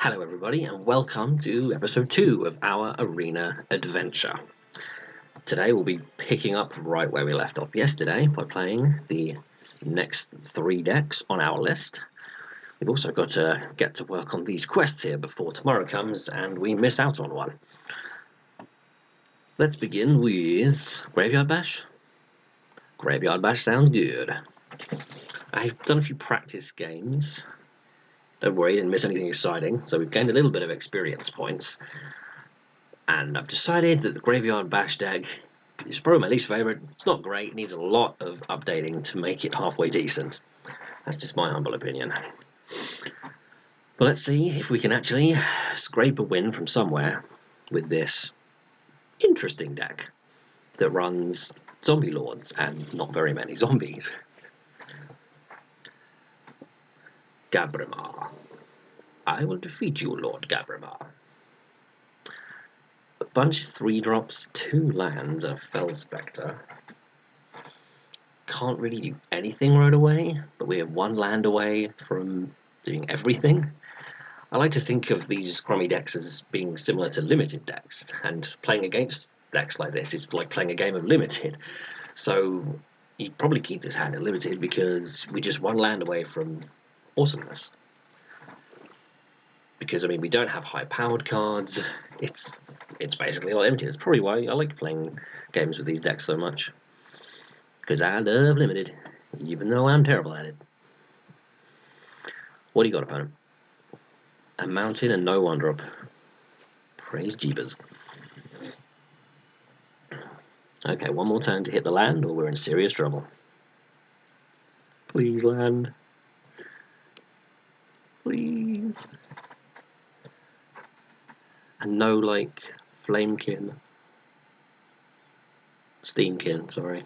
Hello everybody and welcome to episode 2 of our arena adventure. Today we'll be picking up right where we left off yesterday by playing the next 3 decks on our list. We've also got to get to work on these quests here before tomorrow comes and we miss out on one. Let's begin with Graveyard Bash. Graveyard Bash sounds good. I've done a few practice games. Don't worry, didn't miss anything exciting, so we've gained a little bit of experience points. And I've decided that the Graveyard Bash deck is probably my least favourite. It's not great, it needs a lot of updating to make it halfway decent. That's just my humble opinion. But let's see if we can actually scrape a win from somewhere with this interesting deck that runs zombie lords and not very many zombies. Gabrimar. I will defeat you, Lord Gabrimar. A bunch of 3-drops, 2 lands, and a Fell Spectre. Can't really do anything right away, but we have 1 land away from doing everything. I like to think of these crummy decks as being similar to limited decks, and playing against decks like this is like playing a game of limited. So you'd probably keep this hand at limited because we're just 1 land away from awesomeness. Because I mean, we don't have high-powered cards. It's basically all empty. That's probably why I like playing games with these decks so much. Because I love limited, even though I'm terrible at it. What do you got, opponent? A mountain and no 1-drop. Praise Jeebus. Okay, 1 more turn to hit the land, or we're in serious trouble. Please land. Please. And no, like, Flamekin. Steamkin, sorry.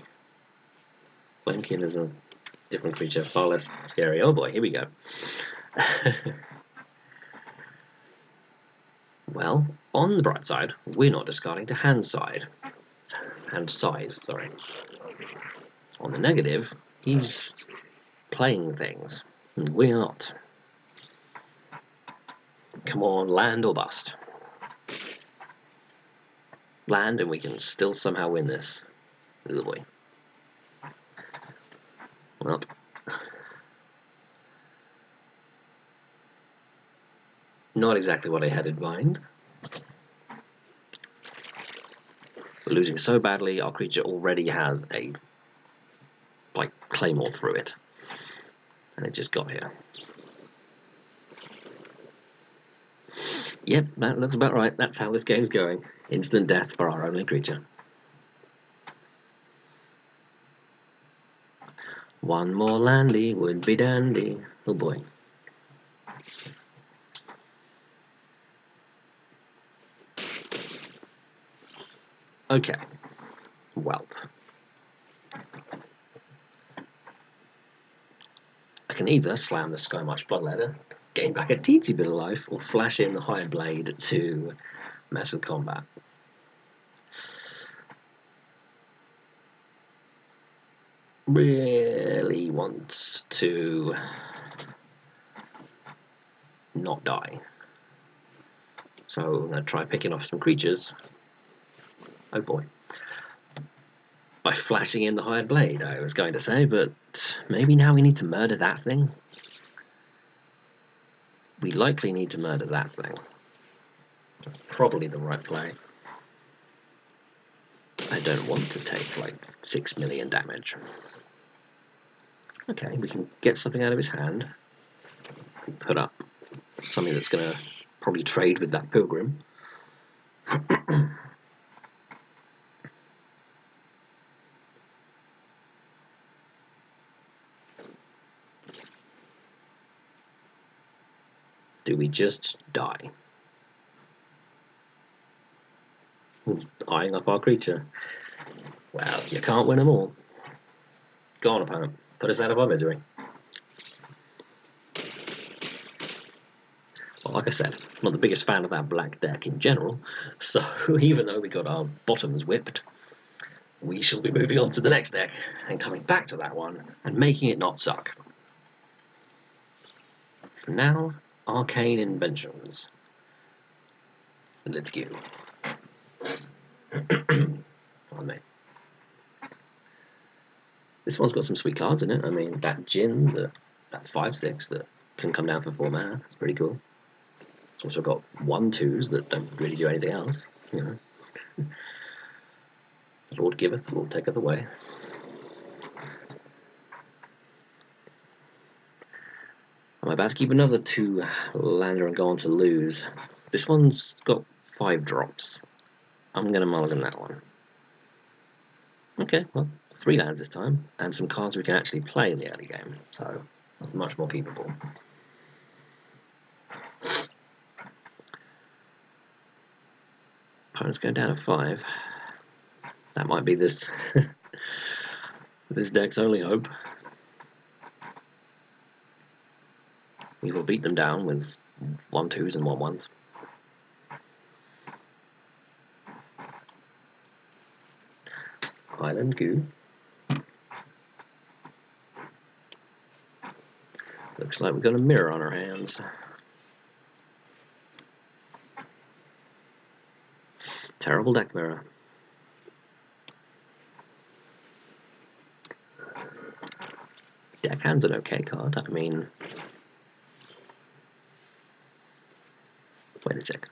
Flamekin is a different creature, far less scary. Oh boy, here we go. Well, on the bright side, we're not discarding to hand size, sorry. On the negative, he's playing things, and we're not. Come on, land or bust. Land and we can still somehow win this. Oh boy. Well. Not exactly what I had in mind. We're losing so badly, our creature already has a, like, claymore through it. And it just got here. Yep, that looks about right. That's how this game's going. Instant death for our only creature. 1 more landy would be dandy. Oh boy. Okay. Well. I can either slam the Skymarch Bloodletter, gain back a teensy bit of life, or flash in the Hired Blade to mess with combat. Really wants to not die. So I'm going to try picking off some creatures. Oh boy. By flashing in the Hired Blade, I was going to say, but maybe now we need to murder that thing. We likely need to murder that thing. That's probably the right play. I don't want to take like 6 million damage. Okay, we can get something out of his hand. Put up something that's going to probably trade with that Pilgrim. Do we just die? He's eyeing up our creature. Well, you can't win them all. Go on, opponent. Put us out of our misery. Well, like I said, I'm not the biggest fan of that black deck in general, so even though we got our bottoms whipped, we shall be moving on to the next deck and coming back to that one and making it not suck. For now, Arcane Inventions. Let's go. Pardon me. This one's got some sweet cards in it. I mean, that Djinn, that 5/6 that can come down for 4 mana. That's pretty cool. It's also got 1/2s that don't really do anything else. You know, the Lord giveth, the Lord taketh away. I'm about to keep another 2-lander and go on to lose. This one's got 5 drops. I'm gonna mulligan that one. Okay, well, 3 lands this time, and some cards we can actually play in the early game, so that's much more keepable. Opponent's going down to 5. That might be this this deck's only hope. We will beat them down with 1/2s and 1/1s. Island Goo. Looks like we've got a mirror on our hands. Terrible deck mirror. Deckhand's an okay card. I mean, wait a sec.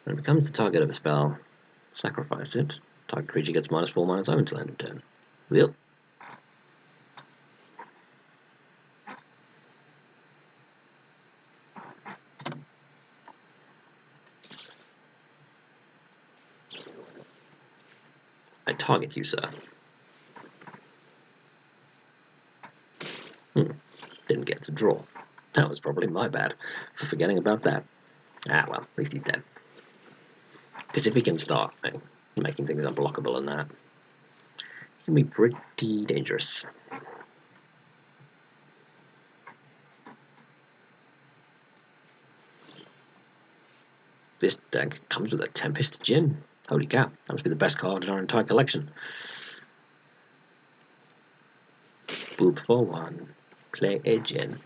When it becomes the target of a spell, sacrifice it. Target creature gets -4/-0 until end of turn. Yep. I target you, sir. Didn't get to draw. That was probably my bad for forgetting about that. Ah, well, at least he's dead. Because if he can start making things unblockable and that, it can be pretty dangerous. This deck comes with a Tempest Djinn. Holy cow, that must be the best card in our entire collection. Boop for 1. Play a Djinn.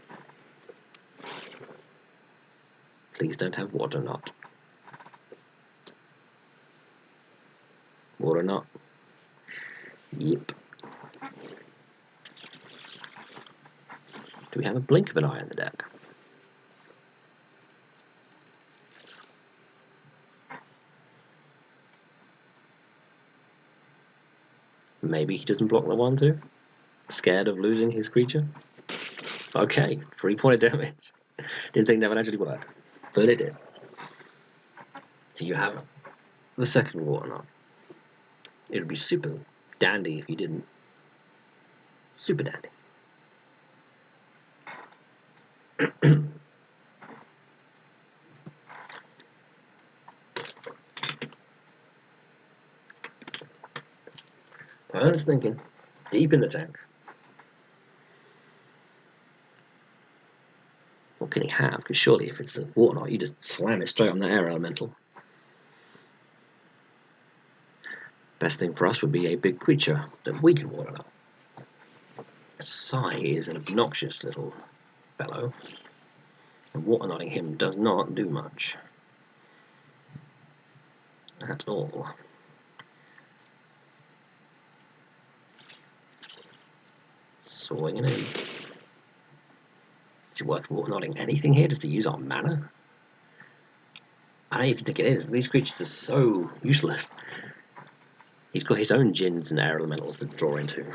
Please don't have Water Knot. Water Knot. Yep. Do we have a Blink of an Eye in the deck? Maybe he doesn't block the 1/2? Scared of losing his creature? Okay, 3-point damage. Didn't think that would actually work, but it did. So you have the second Water Knot. It would be super dandy if you didn't. Super dandy. I was thinking, deep in the tank. What can he have? Because surely if it's a Water Knot, you just slam it straight on the air elemental. Best thing for us would be a big creature that we can Water Knot. Sai is an obnoxious little fellow, and Water Knotting him does not do much at all. Swinging in. Is it worth Water Knotting anything here just to use our mana? I don't even think it is. These creatures are so useless. He's got his own Djinns and air elementals to draw into.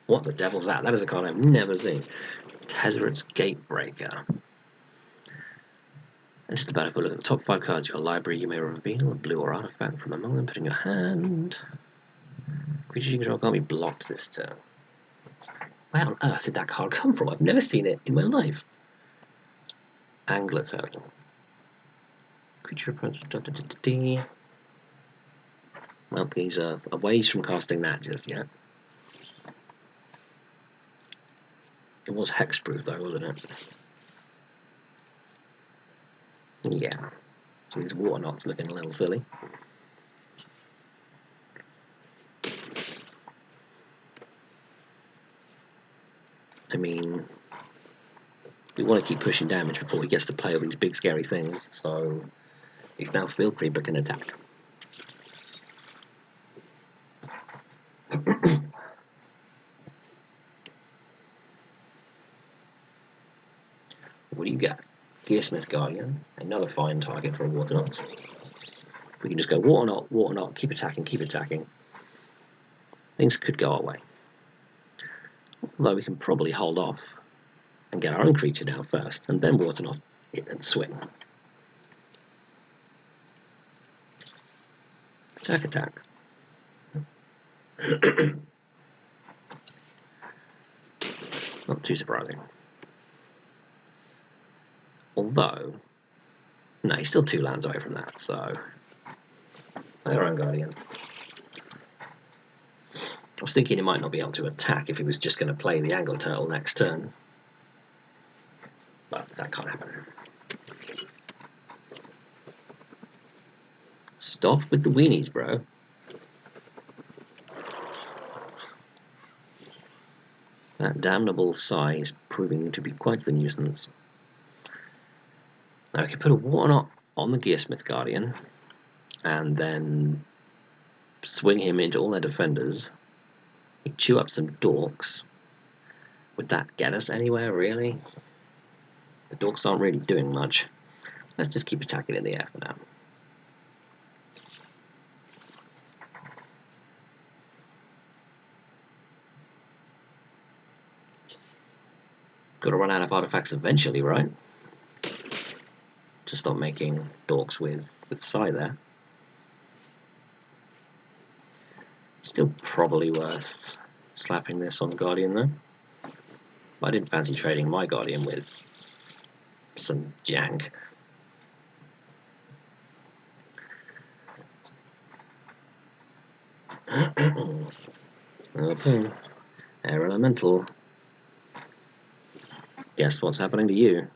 What the devil's that? That is a card I've never seen. Tezzeret's Gatebreaker. And just about if we look at the top 5 cards of your library, you may reveal a blue or artifact from among them, put in your hand. Creatures you control can't be blocked this turn. Where on earth did that card come from? I've never seen it in my life. Angler Turtle. Creature approach. Well, he's a ways from casting that just yet. It was hexproof though, wasn't it? Yeah. So these Water Knots looking a little silly. I mean, We want to keep pushing damage before he gets to play all these big scary things, so he's now Field Creeper can attack. What do you got? Gearsmith Guardian, another fine target for a Waterknot. We can just go Waterknot, keep attacking. Things could go our way. Although we can probably hold off and get our own creature down first, and then Waterknot it and swing. Attack. Not too surprising. Although, no, he's still 2 lands away from that, so play our own Guardian. I was thinking he might not be able to attack if he was just going to play the Angler Turtle next turn. But that can't happen. Stop with the weenies, bro. That damnable sigh is proving to be quite the nuisance. Now I can put a Waterknot on the Gearsmith Guardian and then swing him into all their defenders. He'd chew up some Dorks. Would that get us anywhere, really? The Dorks aren't really doing much. Let's just keep attacking in the air for now. Gotta run out of artifacts eventually, right? To stop making Dorks with Psy there. Still probably worth slapping this on Guardian though. I didn't fancy trading my Guardian with some jank. Okay, Air Elemental. Guess what's happening to you?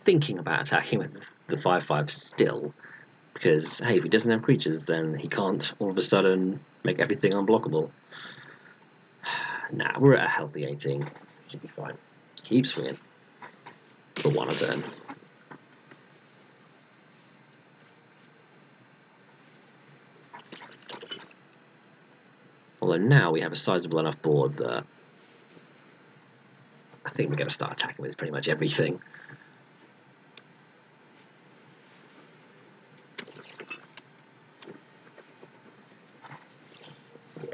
Thinking about attacking with the 5/5 still, because hey, if he doesn't have creatures, then he can't all of a sudden make everything unblockable. Nah, we're at a healthy 18. Should be fine. Keep swinging for 1 a turn. Although now we have a sizable enough board that I think we're going to start attacking with pretty much everything.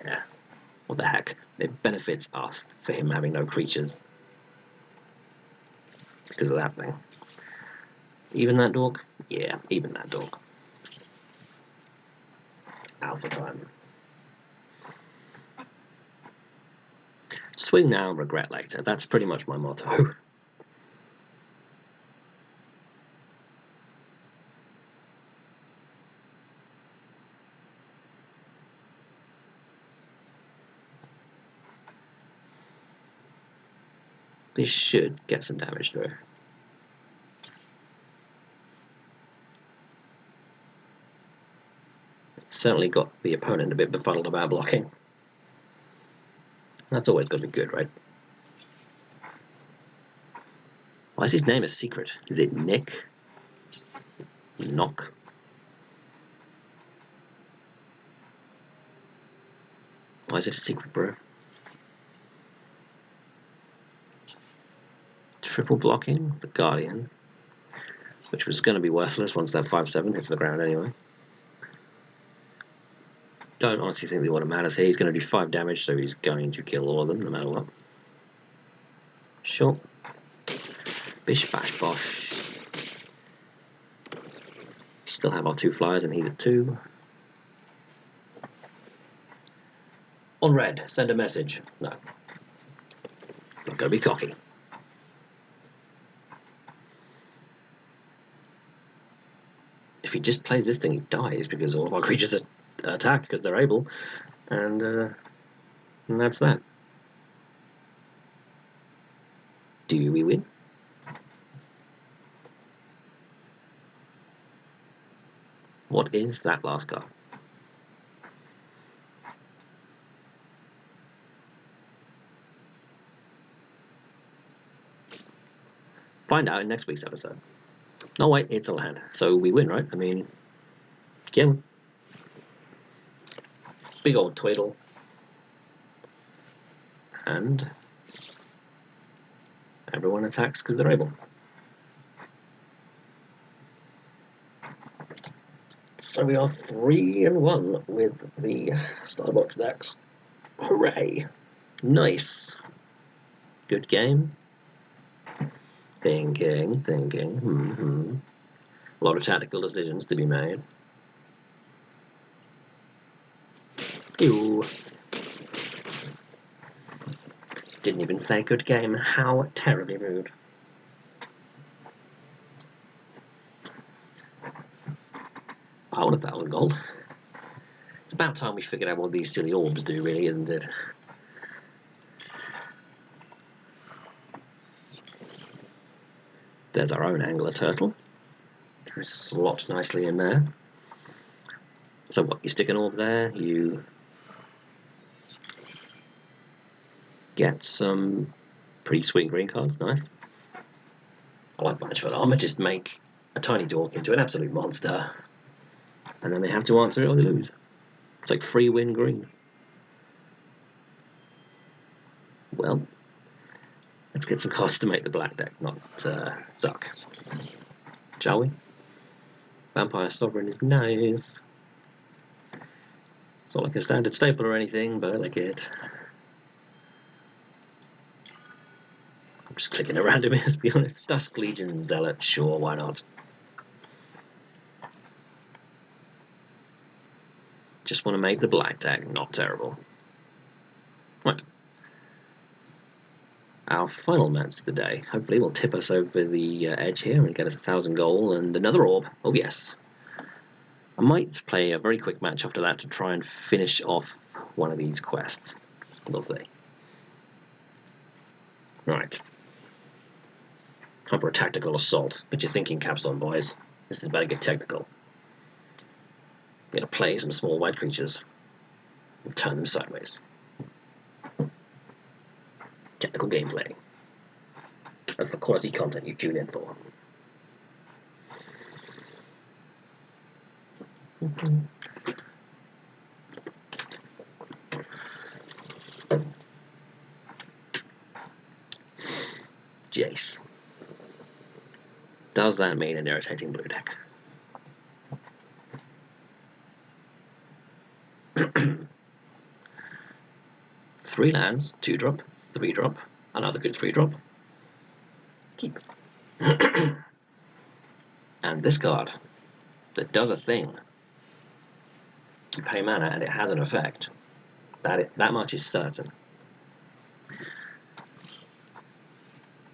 Yeah, what the heck? It benefits us for him having no creatures because of that thing. Even that dog? Yeah, even that dog. Alpha time. Swing now and regret later. That's pretty much my motto. This should get some damage through. It's certainly got the opponent a bit befuddled about blocking. That's always going to be good, right? Why is his name a secret? Is it Nick? Knock? Why is it a secret, bro? Triple blocking the Guardian, which was going to be worthless once that 5/7 hits the ground anyway. Don't honestly think the order matters here. He's going to do 5 damage, so he's going to kill all of them no matter what. Sure. Bish bash bosh. We still have our 2 flyers and he's at 2. On red, send a message. No. Not going to be cocky. If he just plays this thing, he dies because all of our creatures attack because they're able, and that's that. Do we win? What is that last card? Find out in next week's episode. No, wait, it's a land. So we win, right? I mean, yeah. Big old Tweedle. And everyone attacks because they're able. So we are 3-1 with the Starbucks decks. Hooray! Nice. Good game. Thinking. A lot of tactical decisions to be made. Ew. Didn't even say good game. How terribly rude. I want 1,000 gold. It's about time we figured out what these silly orbs do, really, isn't it? There's our own angler turtle. Slot nicely in there. So what, you stick an orb there, you get some pretty sweet green cards, nice. I like Banishment Armor, just make a tiny dork into an absolute monster. And then they have to answer it or they lose. It's like free win green. Well, let's get some cards to make the black deck not suck. Shall we? Vampire Sovereign is nice. It's not like a standard staple or anything, but I like it. I'm just clicking around a bit, to be honest. Dusk Legion Zealot, sure, why not? Just want to make the black deck not terrible. Right. Our final match of the day. Hopefully will tip us over the edge here and get us 1,000 gold and another orb. Oh yes. I might play a very quick match after that to try and finish off one of these quests. We'll see. Right. Time for a tactical assault. Put your thinking caps on, boys. This is about to get technical. I'm going to play some small white creatures and turn them sideways. Technical gameplay. That's the quality content you tune in for. Jace. Does that mean an irritating blue deck? 3 lands, 2-drop, 3-drop, another good 3-drop. Keep. And this card that does a thing. You pay mana and it has an effect. That much is certain.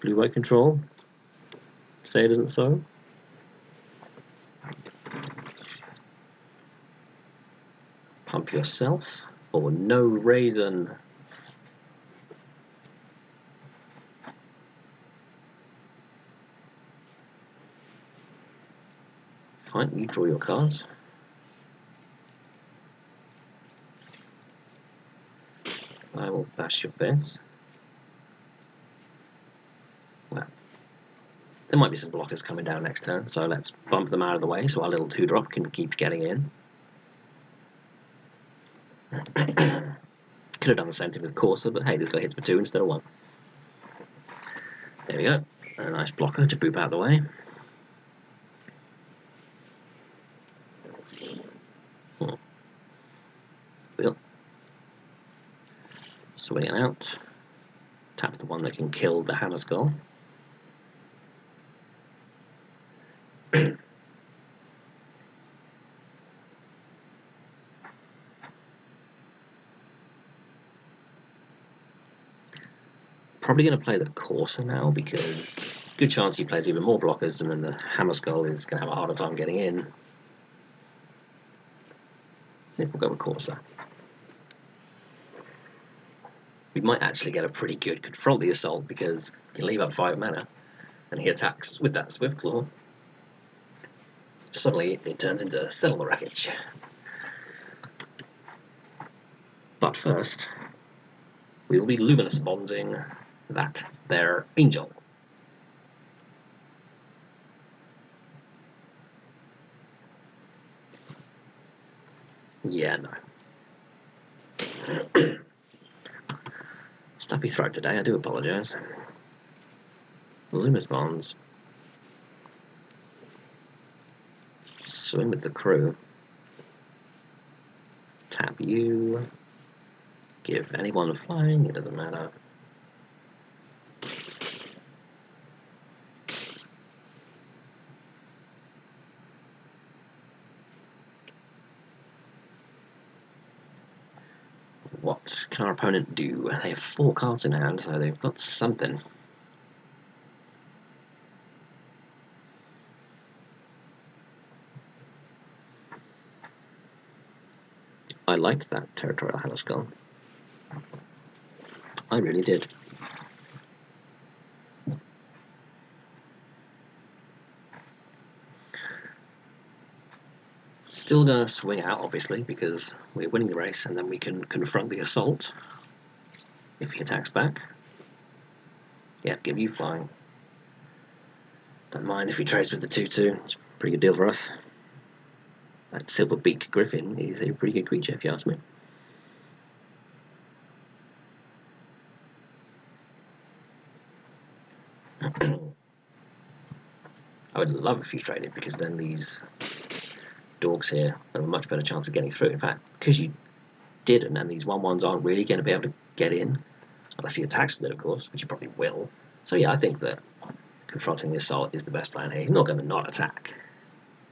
Blue-white control. Say it isn't so. Pump yourself for no reason. Fine, you draw your cards. I will bash your face. Well, there might be some blockers coming down next turn, so let's bump them out of the way so our little 2-drop can keep getting in. Could have done the same thing with Corsa, but hey, this guy hits for 2 instead of 1. There we go. A nice blocker to boop out of the way. Wheel. Swing it out. Taps the one that can kill the Hammer Skull. Probably going to play the Corsa now because good chance he plays even more blockers and then the Hammer Skull is going to have a harder time getting in. I think we'll go with Corsa. We might actually get a pretty good Confront the Assault because you can leave up 5 mana and he attacks with that Swift Claw. suddenly it turns into settle the wreckage. But first, we will be luminous bondsing that their angel. Yeah, no. Stuffy throat today, I do apologise. Luminous bonds. Swim with the crew. Tap you. Give anyone flying, it doesn't matter. What can our opponent do? They have 4 cards in hand, so they've got something. I liked that Territorial Hello Skull. I really did. Still going to swing out, obviously, because we're winning the race, and then we can confront the assault if he attacks back. Yeah, give you flying. Don't mind if he trades with the 2/2. It's a pretty good deal for us. That Silver Beak Griffin is a pretty good creature, if you ask me. I would love if you traded, because then these dogs here have a much better chance of getting through. In fact, because you didn't, and these 1/1s aren't really going to be able to get in, unless he attacks with it, of course, which he probably will. So yeah, I think that confronting the assault is the best plan here. He's not going to not attack,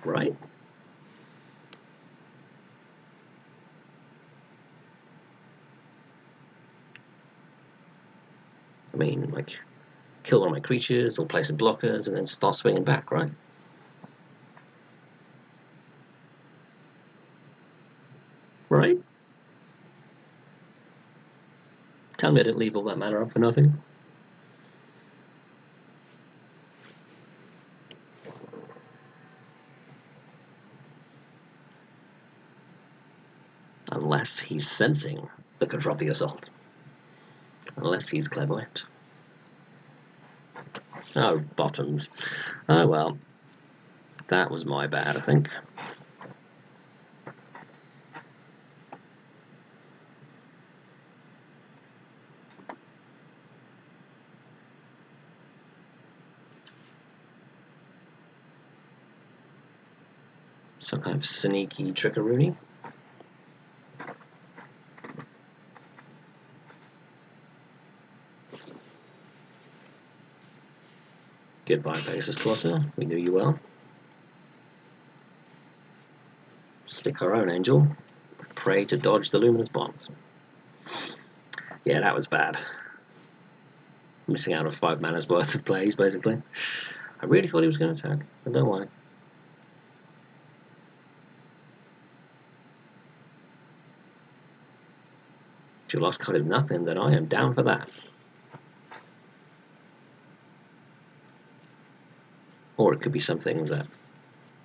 right? I mean, like, kill one of my creatures, or play some blockers, and then start swinging back, right? Right? Tell me I didn't leave all that mana up for nothing. Unless he's sensing the confront the assault. Unless he's clairvoyant. Oh, bottoms. Oh well. That was my bad, I think. Some kind of sneaky trickeroony. Goodbye, Pegasus Colossus. We knew you well. Stick our own angel. Pray to dodge the luminous bonds. Yeah, that was bad. Missing out on 5 mana's worth of plays, basically. I really thought he was going to attack. I don't know why. If your last card is nothing, then I am down for that. Or it could be something that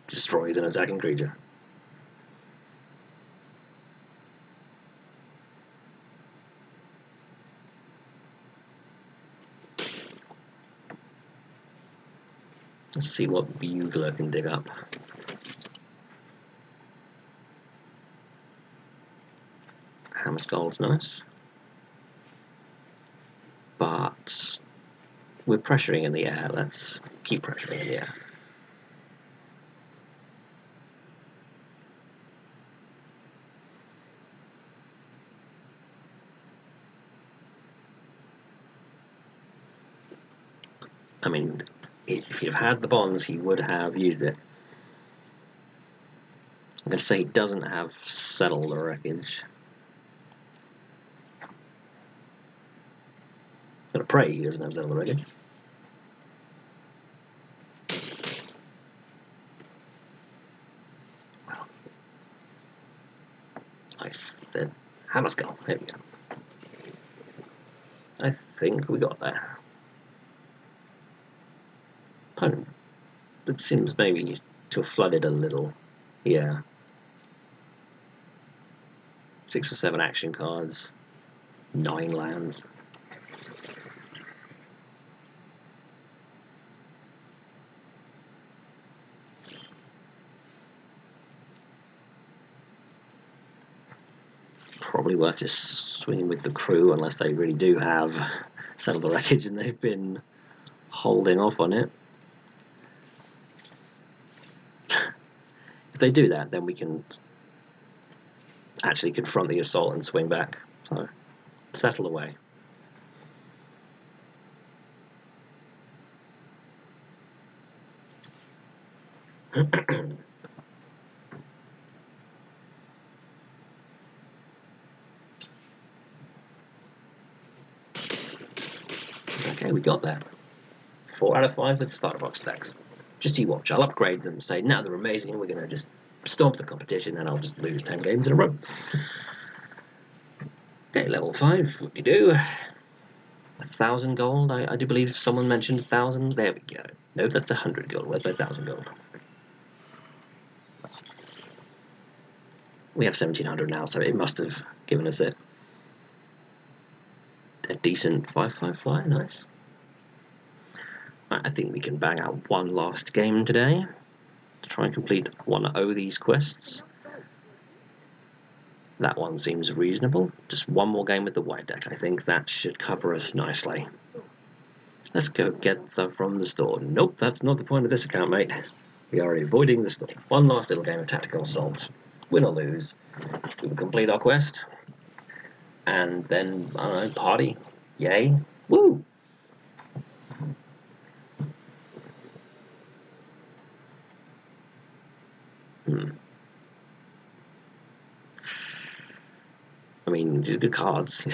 destroys an attacking creature. Let's see what Bugler can dig up. Hammer Skull's nice. But we're pressuring in the air. Let's keep pressuring in the air. I mean, if he'd have had the bonds, he would have used it. I'm going to say he doesn't have Settle the Wreckage. I'm going to pray he doesn't have Settle the Wreckage. Well, I said Hammer Skull. There we go. I think we got there. Opponent. It seems maybe to flood it a little. Yeah. 6 or 7 action cards, 9 lands. Probably worth just swinging with the crew unless they really do have settled the wreckage and they've been holding off on it. If they do that, then we can actually confront the assault and swing back. So settle away. Okay, we got there. 4 out of 5 with starter box decks. Just you watch, I'll upgrade them, say now they're amazing, we're going to just stomp the competition and I'll just lose 10 games in a row. Okay, level 5, what do you do? 1,000 gold, I do believe someone mentioned 1,000, there we go. No, that's 100 gold, where's my 1,000 gold? We have 1,700 now, so it must have given us a decent 5/5 flyer, nice. Right, I think we can bang out one last game today to try and complete 1-0 these quests. That one seems reasonable. Just one more game with the white deck. I think that should cover us nicely. Let's go get stuff from the store. Nope, that's not the point of this account, mate. We are avoiding the store. One last little game of tactical assault. Win or lose. We will complete our quest. And then, I don't know, party. Yay. Woo! I mean, these are good cards.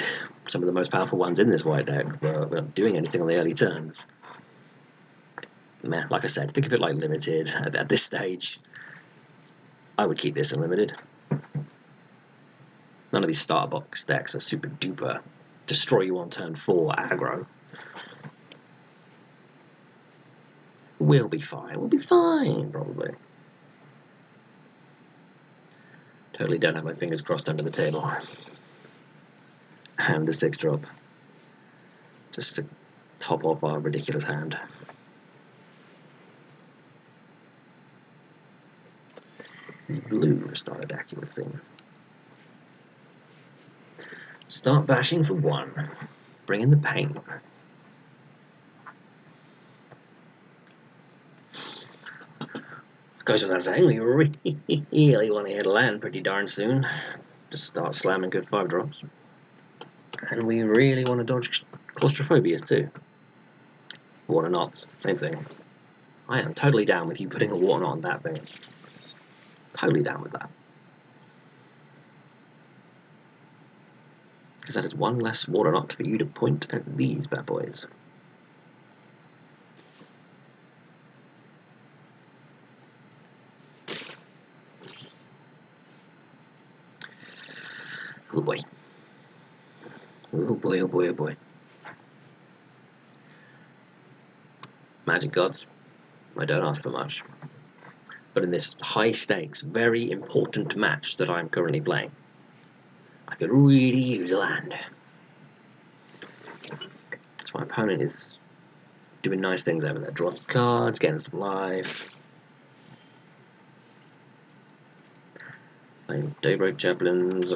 Some of the most powerful ones in this white deck, but we're not doing anything on the early turns. Meh, like I said, think of it like limited. At this stage, I would keep this in limited. None of these starter box decks are super duper destroy you on turn 4 aggro. We'll be fine. We'll be fine, probably. Totally don't have my fingers crossed under the table. And a 6-drop. Just to top off our ridiculous hand. The blue starter deck, you would see. Start bashing for 1. Bring in the pain. Goes without saying, we really want to hit land pretty darn soon to start slamming good 5-drops. And we really want to dodge claustrophobias too. Water knots, same thing. I am totally down with you putting a water knot on that thing. Totally down with that. Because that is one less water knot for you to point at these bad boys. Oh boy. Oh boy, oh boy, oh boy. Magic gods, I don't ask for much. But in this high stakes, very important match that I'm currently playing, I could really use a land. So my opponent is doing nice things over there. Draw some cards, getting some life. Playing Daybreak Javelins.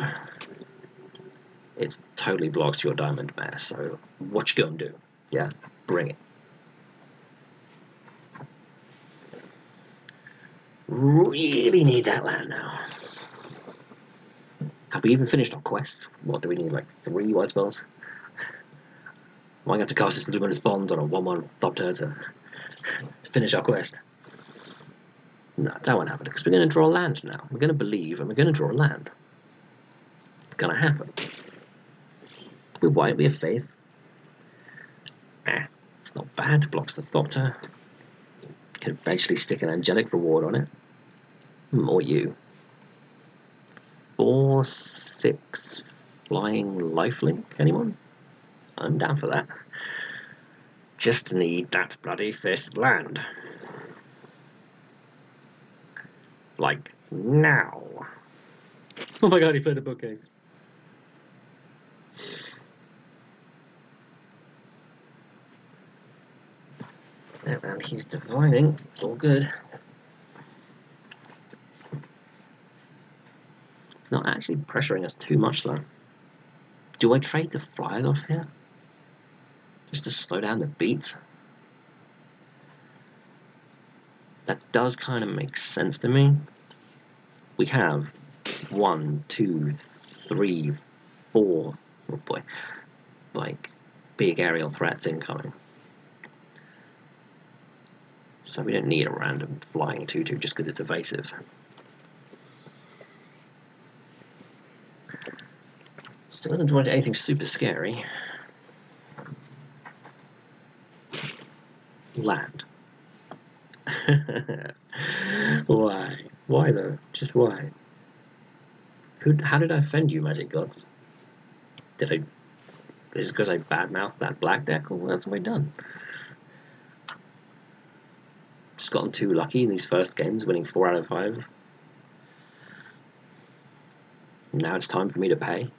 It totally blocks your diamond mass, so what you gonna do? Yeah, bring it. Really need that land now. Have we even finished our quests? What do we need, like 3 white spells? Am I going to cast this Luminous Bond on a 1/1 Thopter to finish our quest? No, that won't happen, because we're going to draw land now. We're going to believe, and we're going to draw land. It's going to happen. With white, we have faith. It's not bad. Blocks the Thopter. Can eventually stick an angelic reward on it. Or you. 4/6 flying lifelink. Anyone? I'm down for that. Just need that bloody 5th land. Like, now. Oh my god, he played a bookcase. Yeah, and he's divining. It's all good. It's not actually pressuring us too much, though. Do I trade the flyers off here? Just to slow down the beat? That does kind of make sense to me. We have 1, 2, 3, 4, oh boy, like big aerial threats incoming. So we don't need a random flying 2/2 just because it's evasive. Still doesn't draw into anything super scary. Land. Why? Why though? Just why? How did I offend you, Magic Gods? Did I? Is it because I badmouthed that black deck, or what else have I done? Just gotten too lucky in these first games, winning 4 out of 5. Now it's time for me to pay.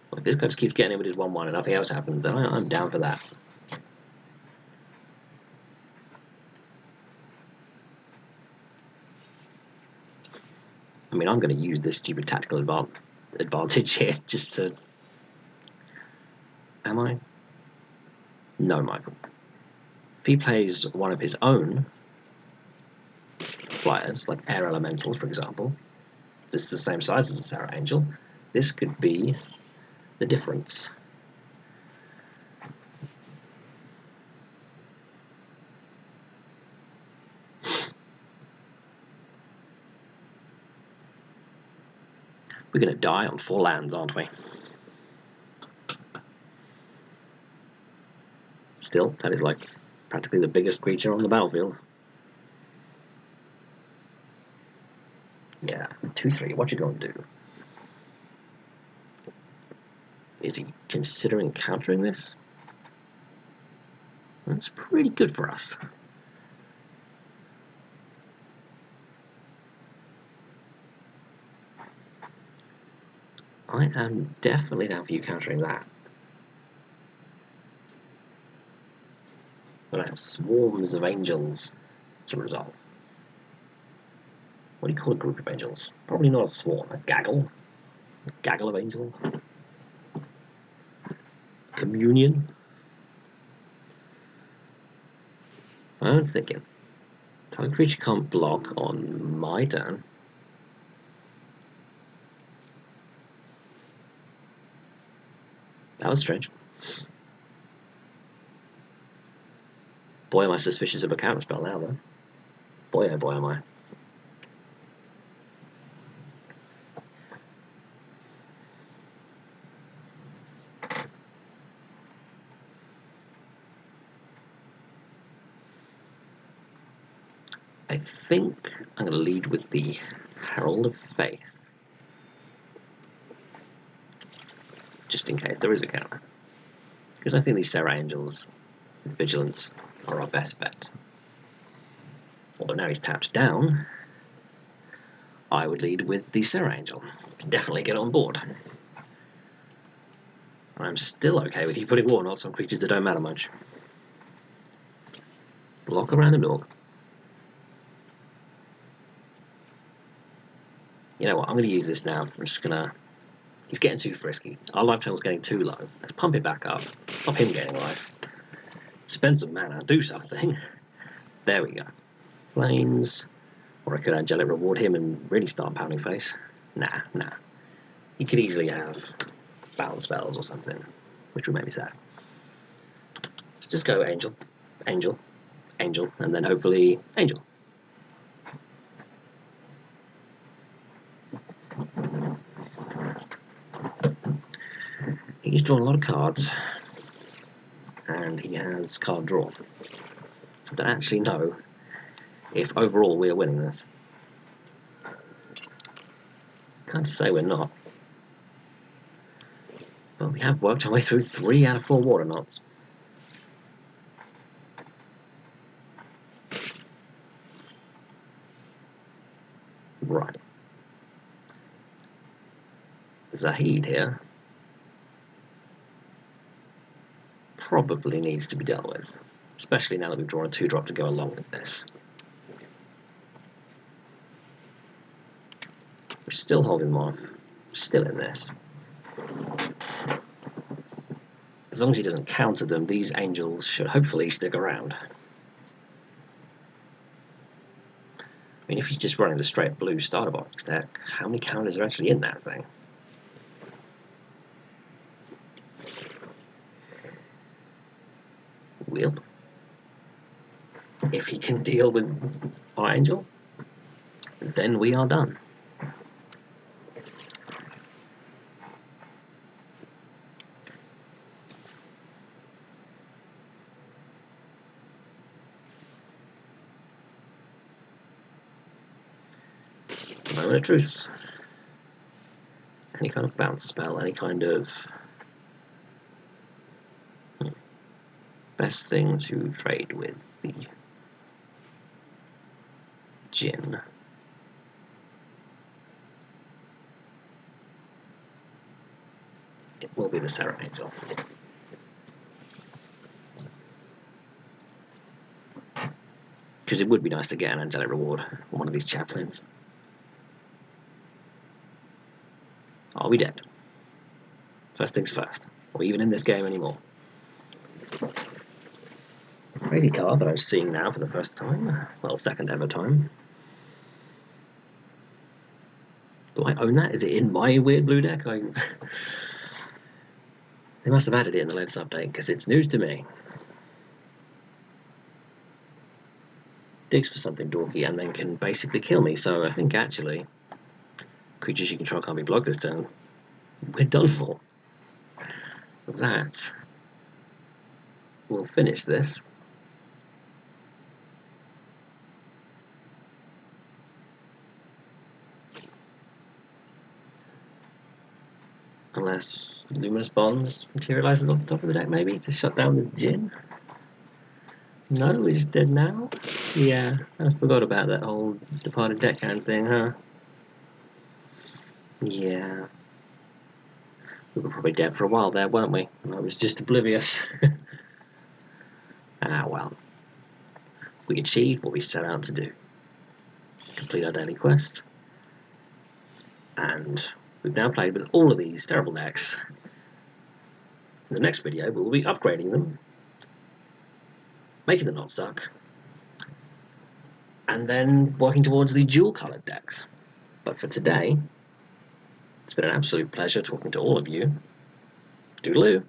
Well, if this guy just keeps getting in with his 1/1 and nothing else happens, then I'm down for that. I mean, I'm going to use this stupid tactical advantage here just to... Am I? No, Michael. If he plays one of his own flyers, like Air Elemental, for example, this is the same size as the Sarah Angel, this could be the difference. We're going to die on 4 lands, aren't we? Still, that is like practically the biggest creature on the battlefield. Yeah, 2/3, what you gonna do? Is he considering countering this? That's pretty good for us. I am definitely down for you countering that. But I have swarms of angels to resolve. What do you call a group of angels? Probably not a swarm, a gaggle. A gaggle of angels. Communion. I'm thinking. Target creature can't block on my turn. That was strange. Boy, am I suspicious of a counterspell now, though. Boy, oh boy, am I. I think I'm going to lead with the Herald of Faith. Just in case there is a counter. Because I think these Sarah Angels with Vigilance are our best bet. Although now he's tapped down, I would lead with the Sarah Angel. Can definitely get on board. And I'm still okay with you putting War Knots on creatures that don't matter much. Block around the Nork. You know what, I'm going to use this now. I'm just going to... He's getting too frisky. Our life total's getting too low. Let's pump it back up. Stop him getting life. Spend some mana. Do something. There we go. Flames. Or I could Angelic Reward him and really start pounding face. Nah. He could easily have battle spells or something, which would make me sad. Let's just go Angel, Angel, Angel, and then hopefully Angel. He's drawn a lot of cards, and he has card draw. I don't actually know if overall we are winning this. Can't say we're not. But we have worked our way through 3 out of 4 Water Knots. Right. Zahid here probably needs to be dealt with, especially now that we've drawn a 2-drop to go along with this. We're still holding them off, still in this. As long as he doesn't counter them, these angels should hopefully stick around. I mean, if he's just running the straight blue starter box deck, how many counters are actually in that thing? Well, if he can deal with our angel, then we are done. Moment of truth. Any kind of bounce spell, any kind of best thing to trade with the Jinn. It will be the Sarah Angel. Because it would be nice to get an angelic reward on one of these chaplains. Are we dead? First things first. Are we even in this game anymore? Crazy card that I'm seeing now for the first time. Well, second ever time. Do I own that? Is it in my weird blue deck? They must have added it in the latest update because it's news to me. Digs for something dorky and then can basically kill me, so I think actually creatures you control can't be blocked this turn. We're done for. That will finish this. Unless Luminous Bonds materializes off the top of the deck, maybe, to shut down the Jinn. No, we're just dead now? Yeah, I forgot about that whole departed deckhand thing, huh? Yeah. We were probably dead for a while there, weren't we? I was just oblivious. Ah, well. We achieved what we set out to do. Complete our daily quest. And we've now played with all of these terrible decks. In the next video, we'll be upgrading them, making them not suck, and then working towards the dual-coloured decks. But for today, it's been an absolute pleasure talking to all of you. Doodaloo!